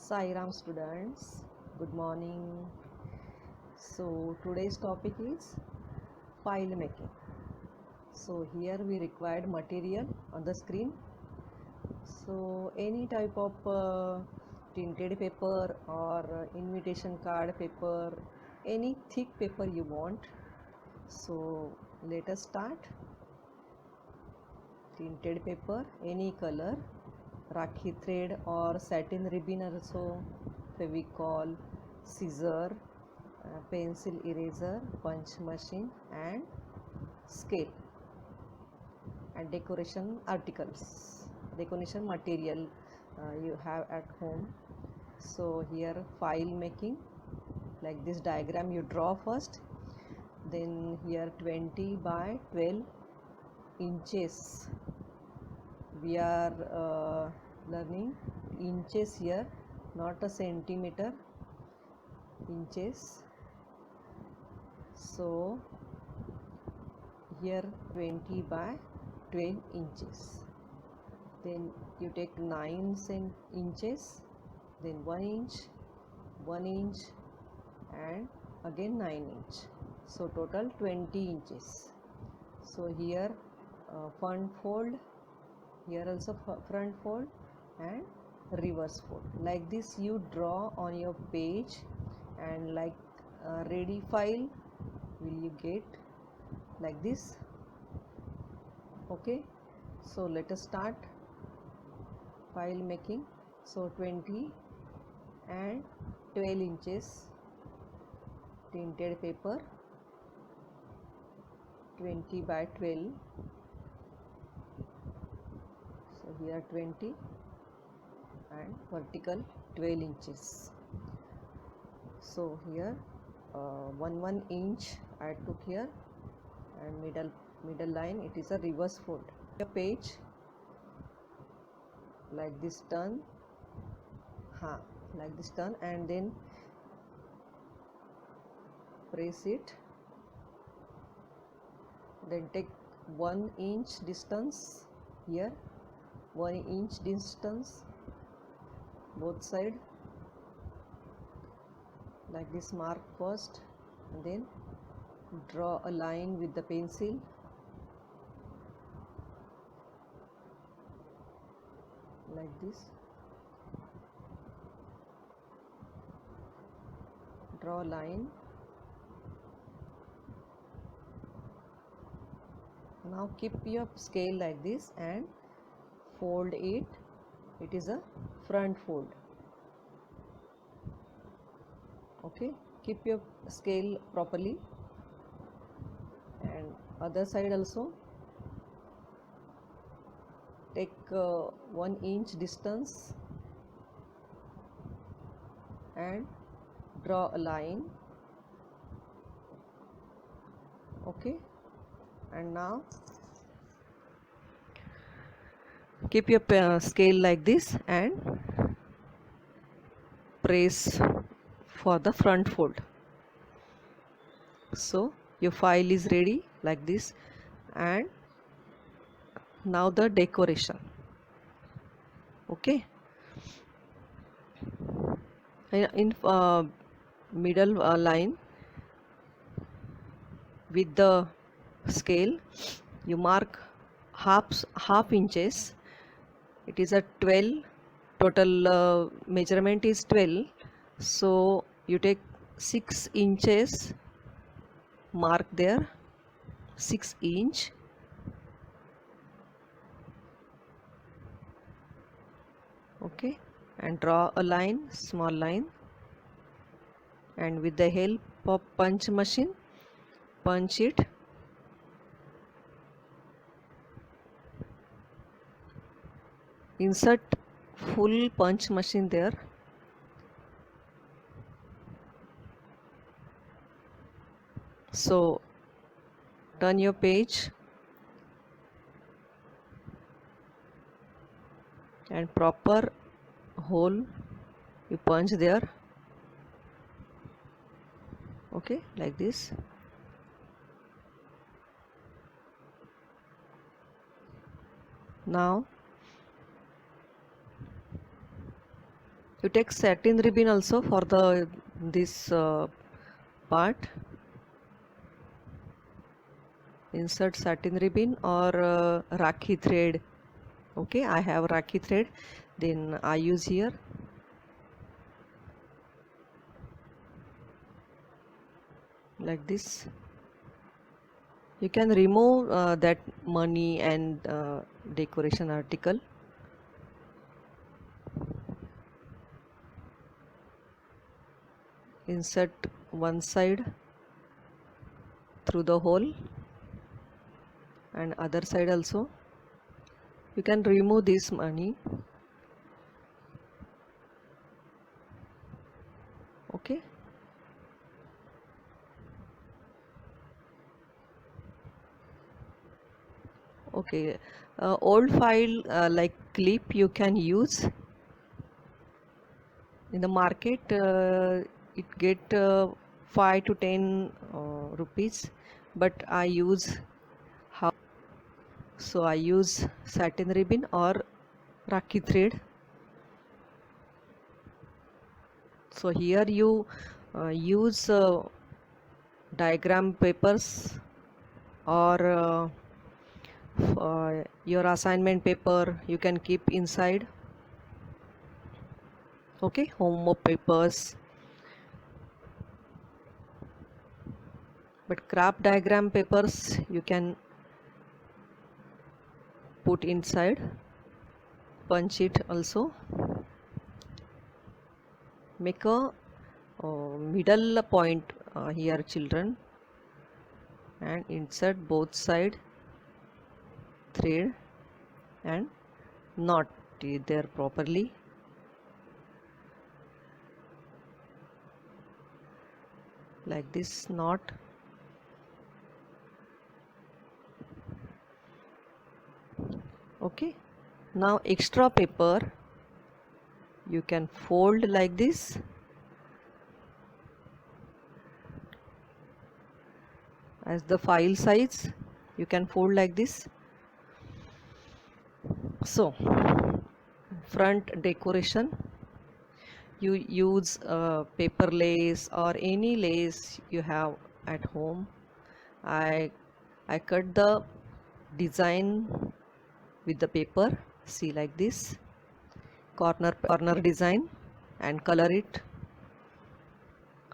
Sairam students, good morning. So today's topic is file making. So here we required material on the screen. So any type of tinted paper or invitation card paper, any thick paper you want. So let us start. Tinted paper, any color, rakhi thread or satin ribbon also, fevicol, scissor, pencil eraser, punch machine and scale, and decoration articles, decoration material you have at home. So here file making, like this diagram you draw first, then here 20 by 12 inches we are learning inches here, not a centimeter, inches. So here 20 by 12 inches, then you take 9 inches, then 1 inch, 1 inch and again 9 inch, so total 20 inches. So here front fold, here also front fold and reverse fold, like this you draw on your page, and like ready file will you get like this. Okay, so let us start file making. So 20 and 12 inches tinted paper, 20 by 12, so here 20 and vertical 12 inches. So here 1 inch I took here, and middle line it is a reverse fold. A page like this turn, like this turn, and then press it, then take 1 inch distance here, 1 inch distance both side, like this mark first, and then draw a line with the pencil, like this, draw a line. Now keep your scale like this and fold it, it is a front fold. Okay, keep your scale properly, and other side also take 1 inch distance and draw a line. Okay, and now keep your scale like this and press for the front fold. So your file is ready like this. And now the decoration. Okay, in middle line with the scale you mark half inches, it is a 12, total measurement is 12, so you take 6 inches, mark there 6 inch, okay, and draw a line, small line, and with the help of punch machine punch it. Insert full punch machine there. So turn your page and proper hole you punch there. Okay, like this. Now You take satin ribbon also for the this part. Insert satin ribbon or rakhi thread. Okay, I have rakhi thread, then I use here. Like this. You can remove that money and decoration article. Insert one side through the hole and other side also. You can remove this money. Okay. Okay. Old file like clip you can use in the market. It get 5 to 10 rupees, but I use how. So I use satin ribbon or rakhi thread. So here you use diagram papers or your assignment paper you can keep inside. Okay, homework papers. But craft diagram papers you can put inside. Punch it also. Make a middle point here, children, and insert both side thread and knot it there properly. Like this knot. Okay, now extra paper you can fold like this. As the file size you can fold like this. So front decoration, you use paper lace or any lace you have at home. I cut the design with the paper, see like this, corner design, and color it.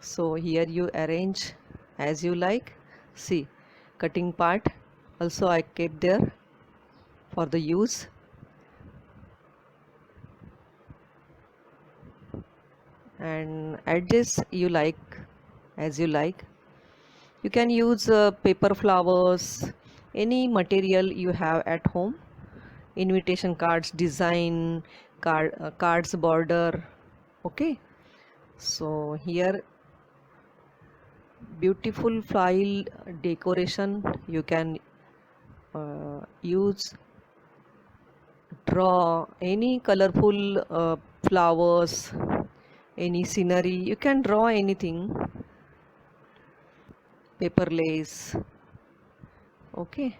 So here you arrange as you like. See, cutting part also I kept there for the use. And adjust you like as you like. You can use paper flowers, any material you have at home. Invitation cards design, cards border. Okay, so here beautiful file decoration you can use. Draw any colorful flowers, any scenery, you can draw anything. Paper lace. Okay,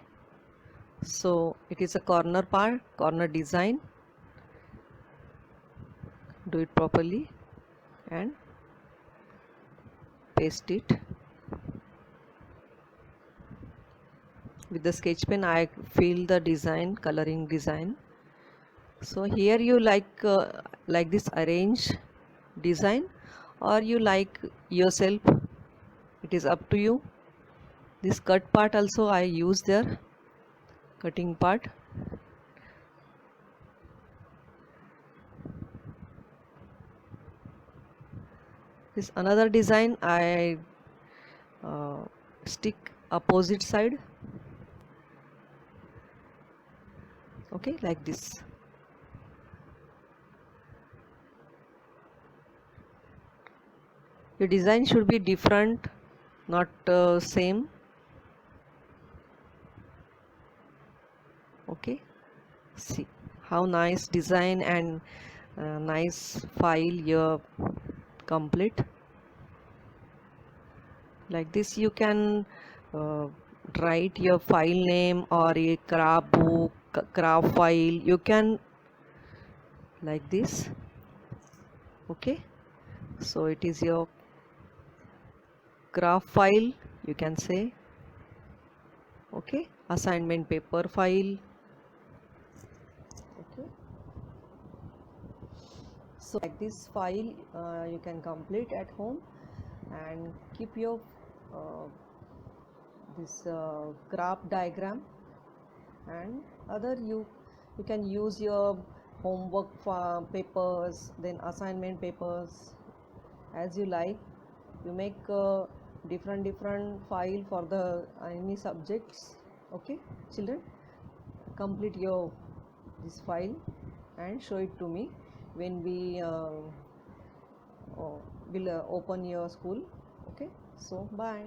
so it is a corner part, corner design. Do it properly and paste it. With the sketch pen I fill the design, coloring design. So here you like this arrange design, or you like yourself, it is up to you. This cut part also I use there, cutting part. This another design I stick opposite side. Okay, like this. Your design should be different, not same. Okay, see how nice design and nice file you complete. Like this you can write your file name or a craft book, craft file. You can like this. Okay, so it is your graph file, you can say. Okay, assignment paper file. Okay, so like this file you can complete at home and keep your uh, this graph diagram, and other you can use your homework papers, then assignment papers, as you like. You make different file for the any subjects. Okay, children, complete your this file and show it to me when we will open your school. Okay, so bye.